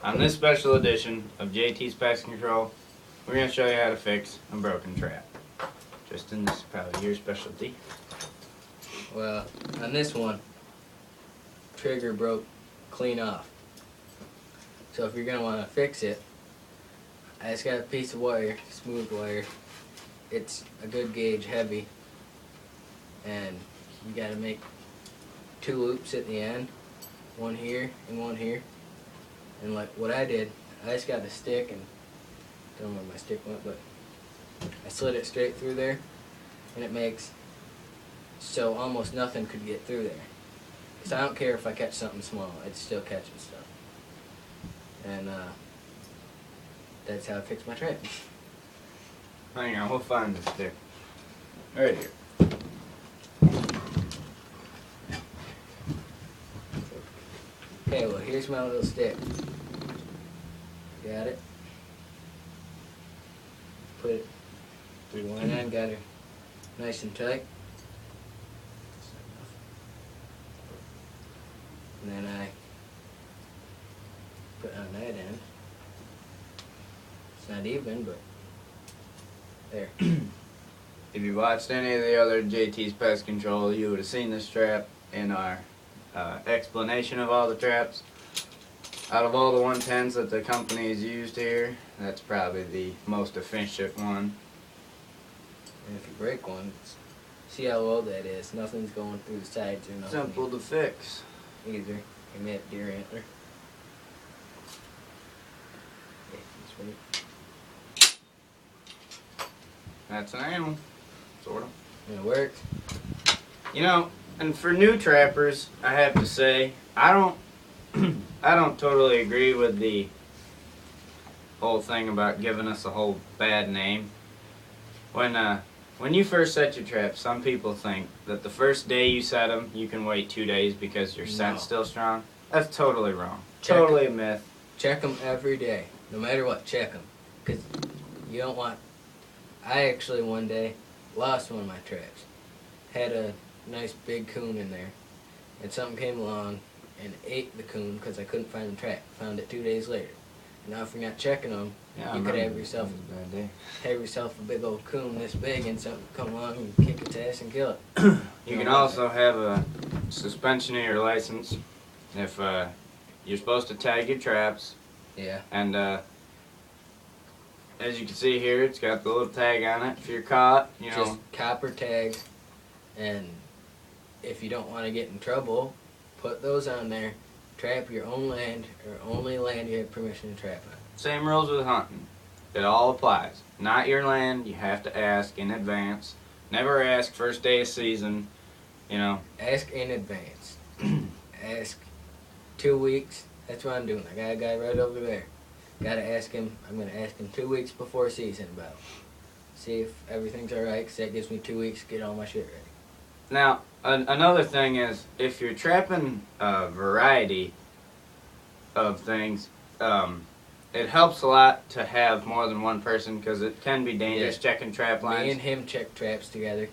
On this special edition of JT's Pest Control, we're going to show you how to fix a broken trap. Tristan, this is probably your specialty. Well, on this one, trigger broke clean off. So if you're going to want to fix it, I just got a piece of wire, smooth wire. It's a good gauge, heavy. And you got to make 2 loops at the end. One here and one here. And like what I did, I just got a stick and don't know where my stick went, but I slid it straight through there, and it makes so almost nothing could get through there. Because I don't care if I catch something small, it's still catching stuff. And that's how I fix my trap. Hang on, we'll find this stick. Right here. Okay, well here's my little stick. Got it? Put it through one end, got her nice and tight. And then I put on that end. It's not even, but there. If you watched any of the other JT's Pest Control, you would have seen this trap in our explanation of all the traps. Out of all the 110s that the company has used here, that's probably the most efficient one. And if you break one, see how low that is. Nothing's going through the sides or nothing. Simple to fix. Either. You may have deer antler. Yeah, this way. That's an animal, sort of. And it works. You know, and for new trappers, I have to say, I don't totally agree with the whole thing about giving us a whole bad name. When you first set your traps, some people think that the first day you set them, you can wait 2 days because your scent's still strong. That's totally wrong. Totally a myth. Check them every day. No matter what, check them. Because you don't want... I actually one day lost one of my traps. Had a nice big coon in there. And something came along and ate the coon because I couldn't find the trap. Found it 2 days later. Now if you're not checking them, you could have yourself a big old coon this big and something come along and kick its ass and kill it. You can also have a suspension of your license if you're supposed to tag your traps. Yeah. And as you can see here, it's got the little tag on it. If you're caught, you know. Just copper tags, and if you don't want to get in trouble, put those on there. Trap your own land, or only land you have permission to trap on. Same rules with hunting. It all applies. Not your land, you have to ask in advance. Never ask first day of season, you know. Ask in advance. Ask 2 weeks. That's what I'm doing. I got a guy right over there. Gotta ask him. I'm going to ask him 2 weeks before season about it. See if everything's alright, because that gives me 2 weeks to get all my shit ready. Now, another thing is, if you're trapping a variety of things, it helps a lot to have more than one person because it can be dangerous checking trap lines. Me and him check traps together.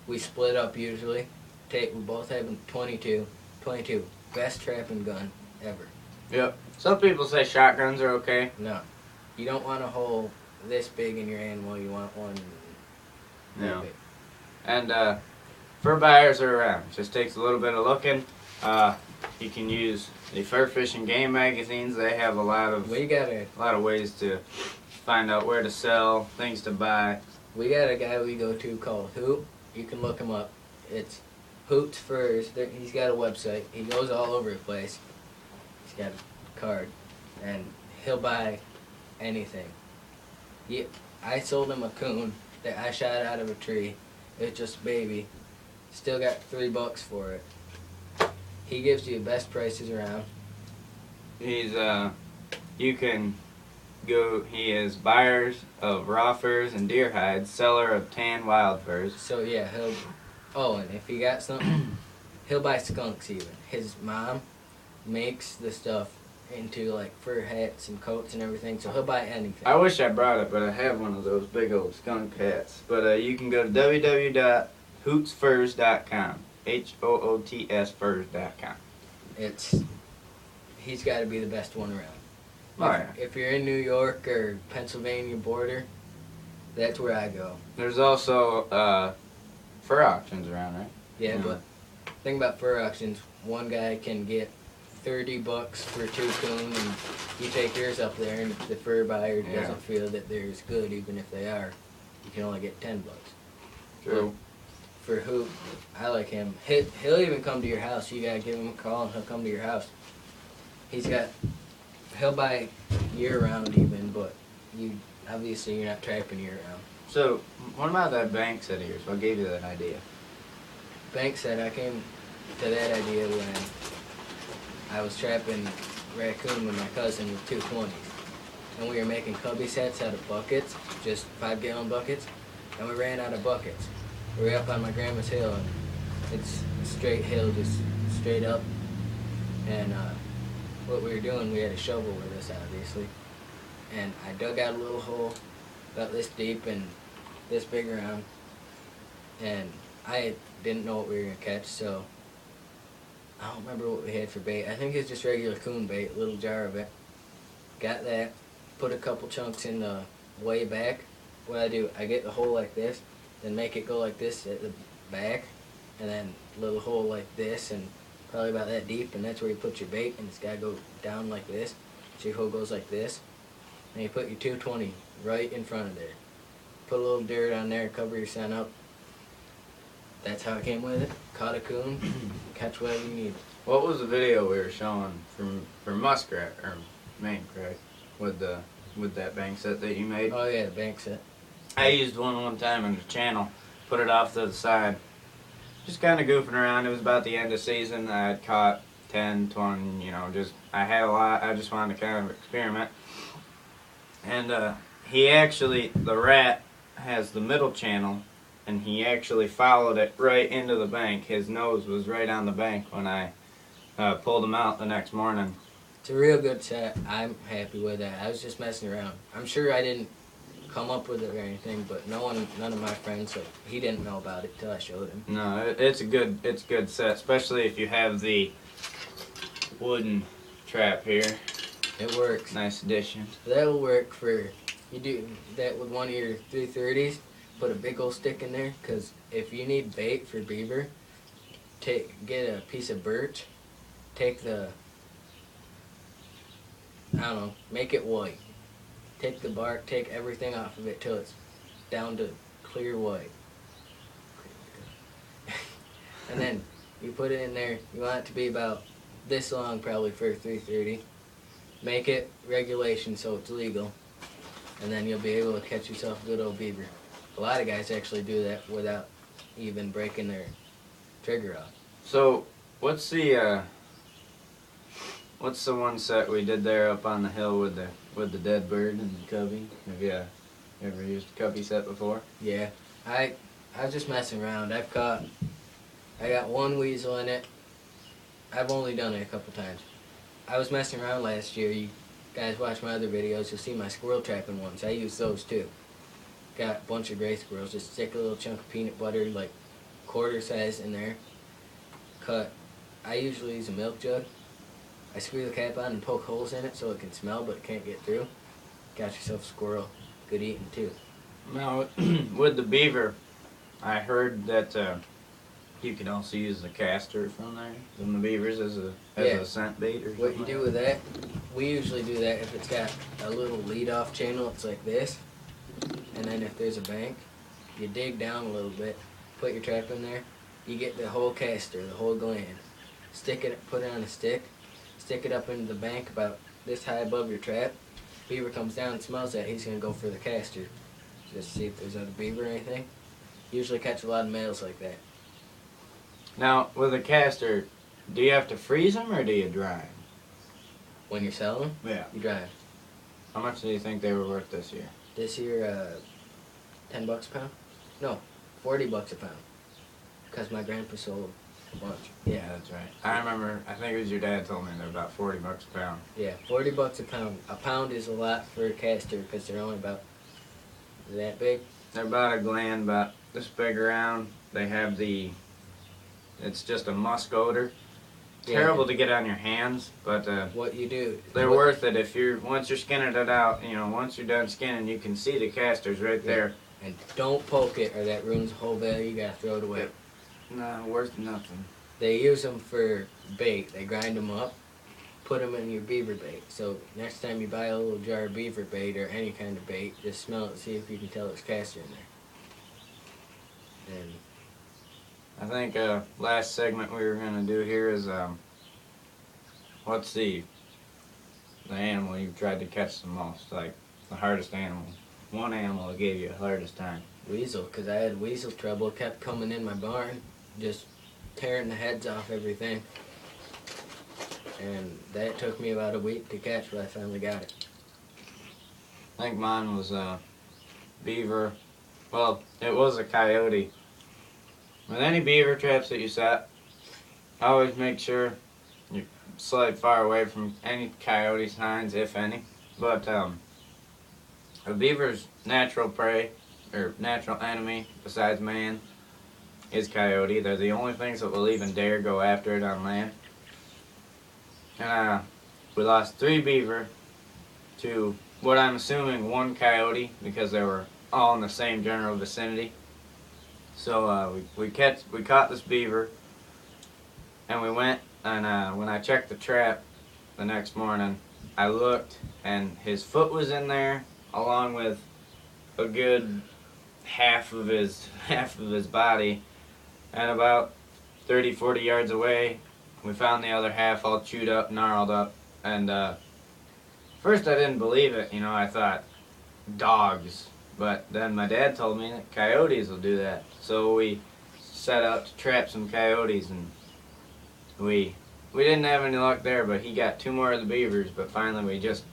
We split up usually. We both have 22. 22. Best trapping gun ever. Yep. Some people say shotguns are okay. No. You don't want a hole this big in your animal. You want one that big. And fur buyers are around. Just takes a little bit of looking. You can use the Fur Fishing Game magazines. They have a lot of ways to find out where to sell, things to buy. We got a guy we go to called Hoot. You can look him up. It's Hoot's Furs. He's got a website. He goes all over the place. He's got a card, and he'll buy anything. I sold him a coon that I shot out of a tree. It's just a baby. Still got $3 for it. He gives you the best prices around. He is buyers of raw furs and deer hides, seller of tan wild furs. So yeah, and if he got something, he'll buy skunks even. His mom makes the stuff into like fur hats and coats and everything, so he'll buy anything. I wish I brought it, but I have one of those big old skunk hats. But you can go to www.hootsfurs.com. HOOTS furs.com. He's got to be the best one around. Oh, yeah. If you're in New York or Pennsylvania border, that's where I go. There's also fur auctions around, right? Yeah, but thing about fur auctions, one guy can get $30 for 2 coon, and you take yours up there, and if the fur buyer doesn't feel that they're as good, even if they are, you can only get $10. True. For Hoop, I like him. He'll even come to your house. You gotta give him a call, and he'll come to your house. He'll buy year round even, but obviously you're not trapping year round. So, what about that bank set of yours? What gave you that idea? Bank said I came to that idea when I was trapping raccoon with my cousin with 220s. And we were making cubby sets out of buckets, just 5-gallon buckets, and we ran out of buckets. We were up on my grandma's hill, and it's a straight hill, just straight up. And what we were doing, we had a shovel with us, obviously. And I dug out a little hole about this deep and this big around, and I didn't know what we were going to catch, so I don't remember what we had for bait. I think it's just regular coon bait, a little jar of it. Got that, put a couple chunks in the way back. What I do, I get the hole like this, then make it go like this at the back, and then a little hole like this, and probably about that deep, and that's where you put your bait, and it's got to go down like this. So your hole goes like this, and you put your 220 right in front of there. Put a little dirt on there, cover your scent up. That's how it came with it. Caught a coon, catch whatever you need. What was the video we were showing from muskrat or mink, right? With that bank set that you made? Oh yeah, the bank set. I used one time on the channel, put it off to the side, just kind of goofing around. It was about the end of season. I had caught 10, 20, I had a lot. I just wanted to kind of experiment. And the rat has the middle channel, and he actually followed it right into the bank. His nose was right on the bank when I pulled him out the next morning. It's a real good set. I'm happy with that. I was just messing around. I'm sure I didn't come up with it or anything, but none of my friends, he didn't know about it till I showed him. No, it's a good set, especially if you have the wooden trap here. It works. Nice addition. That'll work for, you do that with one of your 330s, put a big old stick in there, because if you need bait for beaver, get a piece of birch, take make it white. Take the bark, take everything off of it till it's down to clear white. And then you put it in there. You want it to be about this long probably for a 330. Make it regulation so it's legal. And then you'll be able to catch yourself a good old beaver. A lot of guys actually do that without even breaking their trigger off. So, what's the one set we did there up on the hill with the dead bird and the cubby? Have you ever used a cubby set before? Yeah, I was just messing around. I got one weasel in it. I've only done it a couple times. I was messing around last year. You guys watch my other videos, you'll see my squirrel trapping ones. I use those too. Got a bunch of gray squirrels. Just stick a little chunk of peanut butter, like quarter size in there. Cut. I usually use a milk jug. I screw the cap on and poke holes in it so it can smell but it can't get through. Got yourself a squirrel. Good eating too. Now, with the beaver, I heard that you can also use the castor from the beavers as a scent bait or something. What you do with that, we usually do that if it's got a little lead-off channel, it's like this. And then if there's a bank, you dig down a little bit, put your trap in there, you get the whole castor, the whole gland. Stick it, put it on a stick, stick it up into the bank about this high above your trap. Beaver comes down and smells that, he's going to go for the castor. Just see if there's other beaver or anything. Usually catch a lot of males like that. Now, with a castor, do you have to freeze them or do you dry them? When you're selling them, Yeah. you dry them. How much do you think they were worth this year? This year, $10 a pound? No, $40 a pound. Because my grandpa sold a bunch. Yeah, that's right. I remember, I think it was your dad told me they're about $40 a pound. Yeah, $40 a pound. A pound is a lot for a castor because they're only about that big. They're about a gland, about this big around. They have it's just a musk odor. terrible to get on your hands, but what you do, they're worth it if once you're skinning it out. Once you're done skinning, you can see the casters right there. And don't poke it, or that ruins the whole value. You gotta throw it away. No, worth nothing. They use them for bait. They grind them up, put them in your beaver bait. So next time you buy a little jar of beaver bait or any kind of bait, just smell it and see if you can tell there's castor in there. And I think last segment we were gonna do here is what's the animal you tried to catch the most, like the hardest animal. One animal that gave you the hardest time. weasel, because I had weasel trouble, kept coming in my barn, just tearing the heads off everything. And that took me about a week to catch, but I finally got it. I think mine was beaver. Well, it was a coyote. With any beaver traps that you set, always make sure you slide far away from any coyote signs, if any. But a beaver's natural prey, or natural enemy, besides man, is coyote. They're the only things that will even dare go after it on land. And we lost 3 beaver to what I'm assuming 1 coyote, because they were all in the same general vicinity. So we caught this beaver, and we went, and when I checked the trap the next morning, I looked, and his foot was in there, along with a good half of his body, and about 30-40 yards away, we found the other half all chewed up, gnarled up, and first I didn't believe it. I thought dogs, but then my dad told me that coyotes will do that. So we set out to trap some coyotes, and we didn't have any luck there, but he got 2 more of the beavers. But finally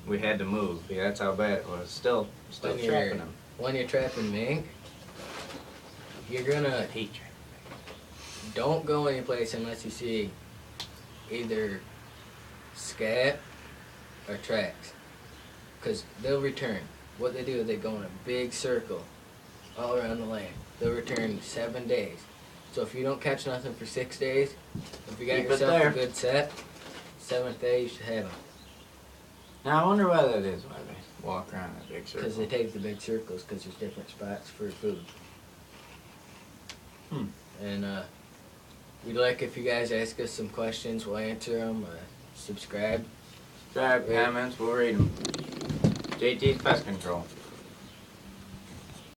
we had to move. Yeah, that's how bad it was. Still trapping them. When you're trapping mink, you're gonna don't go anyplace unless you see either scat or tracks, because they'll return. What they do is they go in a big circle all around the land. They'll return in 7 days. So if you don't catch nothing for 6 days, if you got Keep it yourself there. a good set, 7th day you should have them. Now I wonder why that is. Why they walk around that big circle? Because they take the big circles, because there's different spots for food. And we'd like if you guys ask us some questions, we'll answer them. Subscribe. Subscribe, comments, we'll read them. JT's Pest Control.